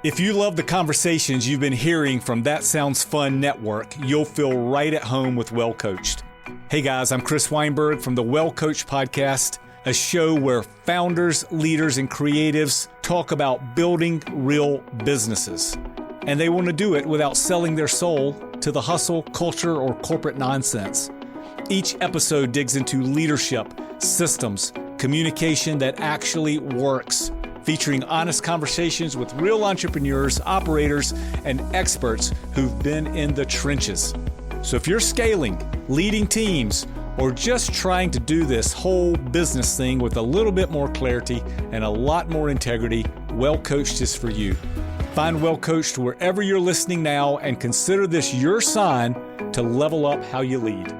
If you love the conversations you've been hearing from That Sounds Fun Network, you'll feel right at home with Well Coached. Hey guys, I'm Chris Weinberg from the Well Coached Podcast, a show where founders, leaders, and creatives talk about building real businesses. And they want to do it without selling their soul to the hustle, culture, or corporate nonsense. Each episode digs into leadership, systems, communication that actually works, featuring honest conversations with real entrepreneurs, operators, and experts who've been in the trenches. So if you're scaling, leading teams, or just trying to do this whole business thing with a little bit more clarity and a lot more integrity, Well Coached is for you. Find Well Coached wherever you're listening now and consider this your sign to level up how you lead.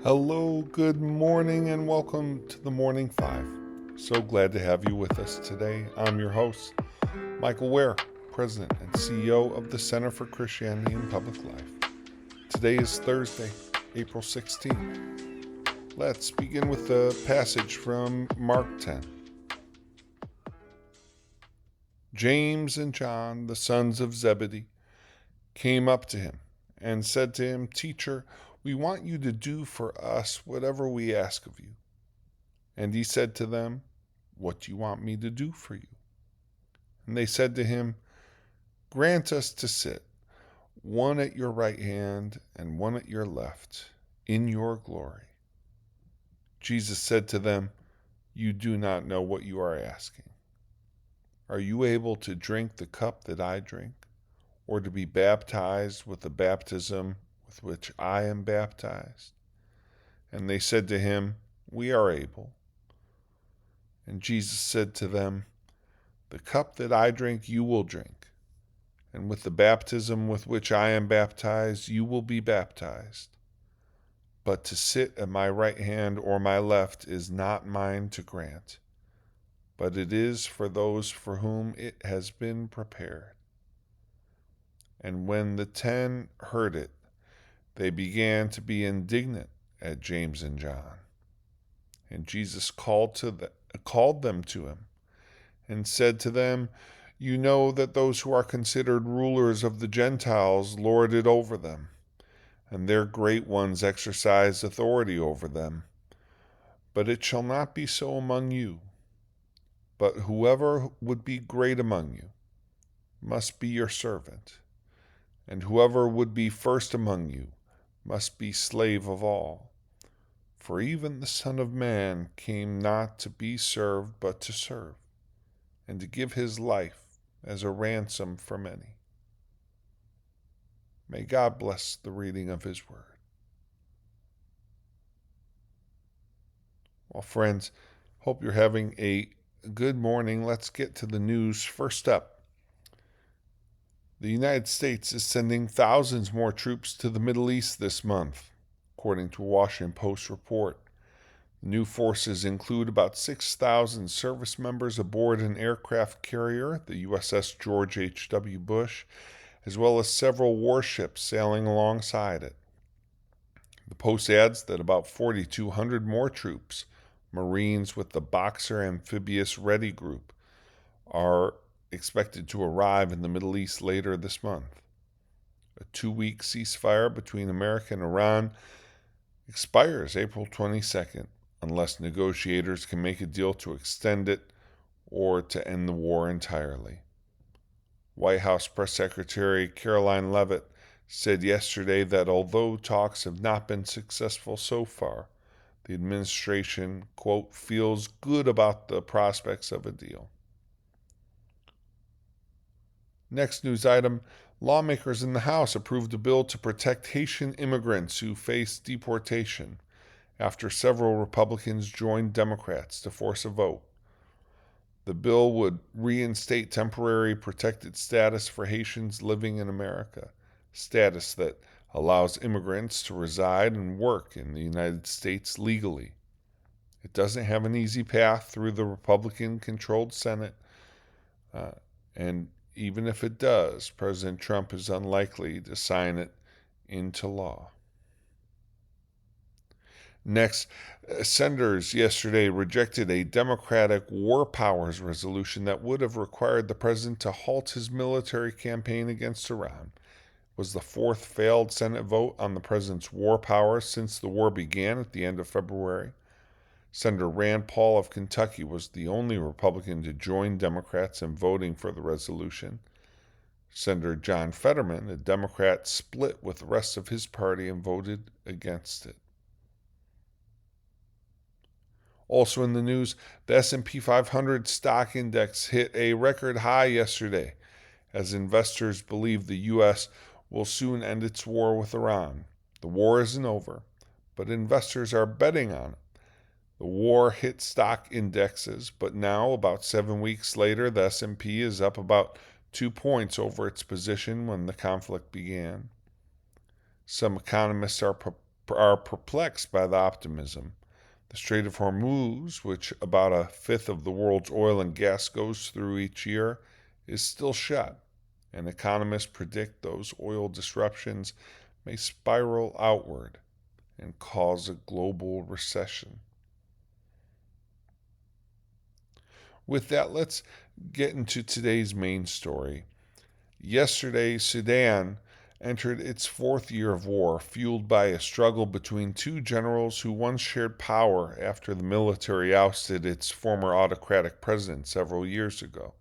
Hello, good morning, and welcome to the Morning Five. So glad to have you with us today. I'm your host, Michael Ware, President and CEO of the Center for Christianity in Public Life. Today is Thursday, April 16th. Let's begin with the passage from Mark 10. James and John, the sons of Zebedee, came up to him and said to him, "Teacher, we want you to do for us whatever we ask of you." And he said to them, "What do you want me to do for you?" And they said to him, "Grant us to sit, one at your right hand and one at your left, in your glory." Jesus said to them, "You do not know what you are asking. Are you able to drink the cup that I drink, or to be baptized with the baptism with which I am baptized?" And they said to him, "We are able." And Jesus said to them, "The cup that I drink you will drink, and with the baptism with which I am baptized you will be baptized. But to sit at my right hand or my left is not mine to grant, but it is for those for whom it has been prepared." And when the 10 heard it, they began to be indignant at James and John. And Jesus called them to him and said to them, "You know that those who are considered rulers of the Gentiles lord it over them, and their great ones exercise authority over them. But it shall not be so among you. But whoever would be great among you must be your servant, and whoever would be first among you must be slave of all. For even the Son of Man came not to be served, but to serve, and to give his life as a ransom for many." May God bless the reading of his word. Well, friends, hope you're having a good morning. Let's get to the news. First up, the United States is sending thousands more troops to the Middle East this month, according to a Washington Post report. The new forces include about 6,000 service members aboard an aircraft carrier, the USS George H.W. Bush, as well as several warships sailing alongside it. The Post adds that about 4,200 more troops, Marines with the Boxer Amphibious Ready Group, are expected to arrive in the Middle East later this month. A 2-week ceasefire between America and Iran expires April 22nd, unless negotiators can make a deal to extend it or to end the war entirely. White House Press Secretary Caroline Leavitt said yesterday that although talks have not been successful so far, the administration, quote, "feels good about the prospects of a deal." Next news item, lawmakers in the House approved a bill to protect Haitian immigrants who face deportation after several Republicans joined Democrats to force a vote. The bill would reinstate temporary protected status for Haitians living in America, status that allows immigrants to reside and work in the United States legally. It doesn't have an easy path through the Republican-controlled Senate, and even if it does, President Trump is unlikely to sign it into law. Next, senators yesterday rejected a Democratic war powers resolution that would have required the president to halt his military campaign against Iran. It was the fourth failed Senate vote on the president's war powers since the war began at the end of February. Senator Rand Paul of Kentucky was the only Republican to join Democrats in voting for the resolution. Senator John Fetterman, a Democrat, split with the rest of his party and voted against it. Also in the news, the S&P 500 stock index hit a record high yesterday as investors believe the U.S. will soon end its war with Iran. The war isn't over, but investors are betting on it. The war hit stock indexes, but now, about 7 weeks later, the S&P is up about 2 points over its position when the conflict began. Some economists are perplexed by the optimism. The Strait of Hormuz, which about a fifth of the world's oil and gas goes through each year, is still shut, and economists predict those oil disruptions may spiral outward and cause a global recession. With that, let's get into today's main story. Yesterday, Sudan entered its fourth year of war, fueled by a struggle between two generals who once shared power after the military ousted its former autocratic president several years ago.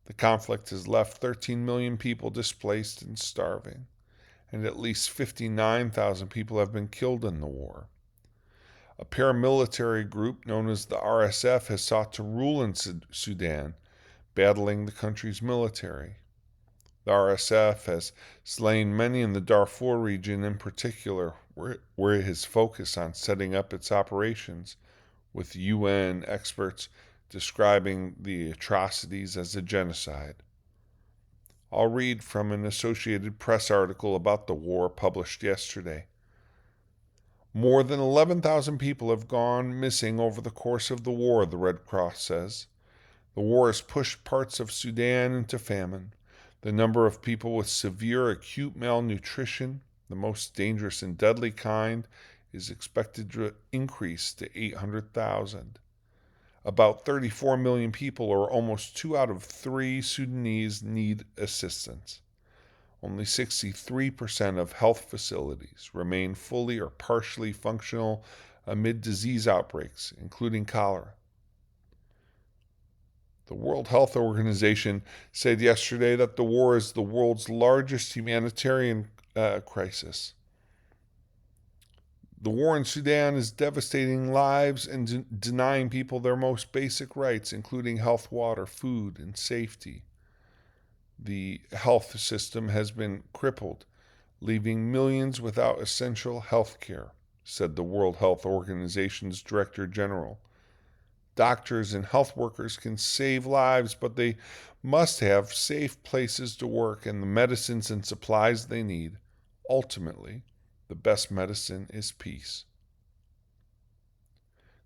The conflict has left 13 million people displaced and starving, and at least 59,000 people have been killed in the war. A paramilitary group known as the RSF has sought to rule in Sudan, battling the country's military. The RSF has slain many in the Darfur region in particular, where it has focused on setting up its operations, with UN experts describing the atrocities as a genocide. I'll read from an Associated Press article about the war published yesterday. More than 11,000 people have gone missing over the course of the war, the Red Cross says. The war has pushed parts of Sudan into famine. The number of people with severe acute malnutrition, the most dangerous and deadly kind, is expected to increase to 800,000. About 34 million people, or almost 2 out of 3 Sudanese, need assistance. Only 63% of health facilities remain fully or partially functional amid disease outbreaks, including cholera. The World Health Organization said yesterday that the war is the world's largest humanitarian crisis. The war in Sudan is devastating lives and denying people their most basic rights, including health, water, food, and safety. The health system has been crippled, leaving millions without essential health care, said the World Health Organization's Director General. Doctors and health workers can save lives, but they must have safe places to work and the medicines and supplies they need. Ultimately, the best medicine is peace.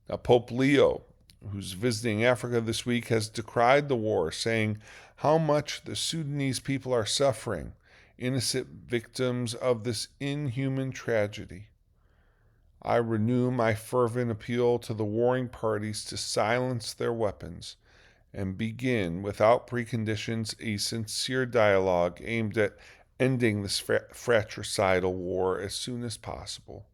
Now, Pope Leo, who's visiting Africa this week, has decried the war, saying how much the Sudanese people are suffering, innocent victims of this inhuman tragedy. I renew my fervent appeal to the warring parties to silence their weapons and begin, without preconditions, a sincere dialogue aimed at ending this fratricidal war as soon as possible.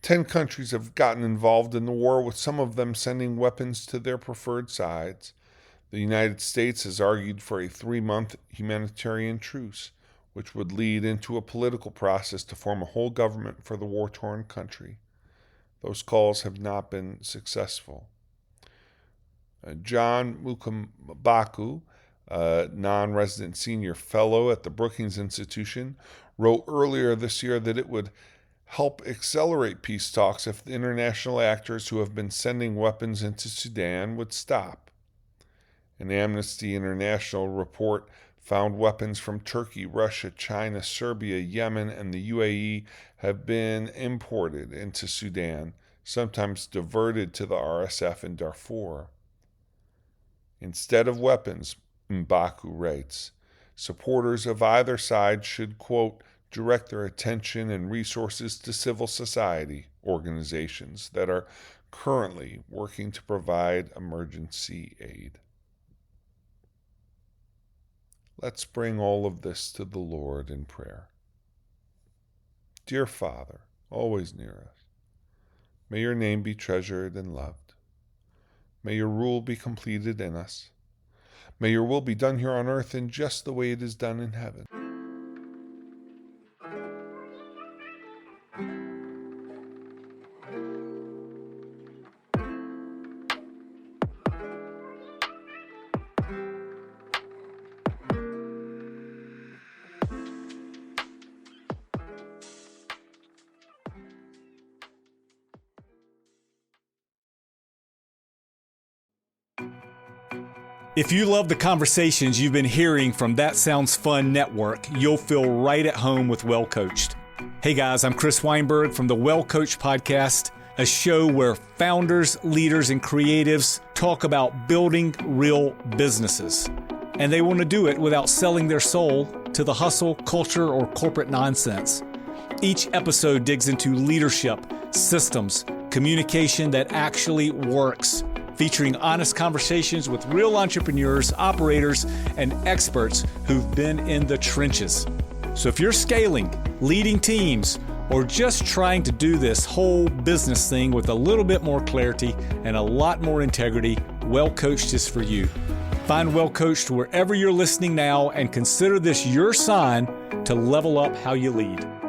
10 countries have gotten involved in the war, with some of them sending weapons to their preferred sides. The United States has argued for a 3-month humanitarian truce, which would lead into a political process to form a whole government for the war-torn country. Those calls have not been successful. John Mukambaku, a non-resident senior fellow at the Brookings Institution, wrote earlier this year that it would help accelerate peace talks if the international actors who have been sending weapons into Sudan would stop. An Amnesty International report found weapons from Turkey, Russia, China, Serbia, Yemen, and the UAE have been imported into Sudan, sometimes diverted to the RSF in Darfur. Instead of weapons, Mbaku writes, supporters of either side should, quote, direct their attention and resources to civil society organizations that are currently working to provide emergency aid. Let's bring all of this to the Lord in prayer. Dear Father, always near us, may your name be treasured and loved. May your rule be completed in us. May your will be done here on earth in just the way it is done in heaven. If you love the conversations you've been hearing from That Sounds Fun Network, you'll feel right at home with Well Coached. Hey guys, I'm Chris Weinberg from the Well Coached Podcast, a show where founders, leaders, and creatives talk about building real businesses. And they want to do it without selling their soul to the hustle, culture, or corporate nonsense. Each episode digs into leadership, systems, communication that actually works, featuring honest conversations with real entrepreneurs, operators, and experts who've been in the trenches. So if you're scaling, leading teams, or just trying to do this whole business thing with a little bit more clarity and a lot more integrity, Well Coached is for you. Find Well Coached wherever you're listening now and consider this your sign to level up how you lead.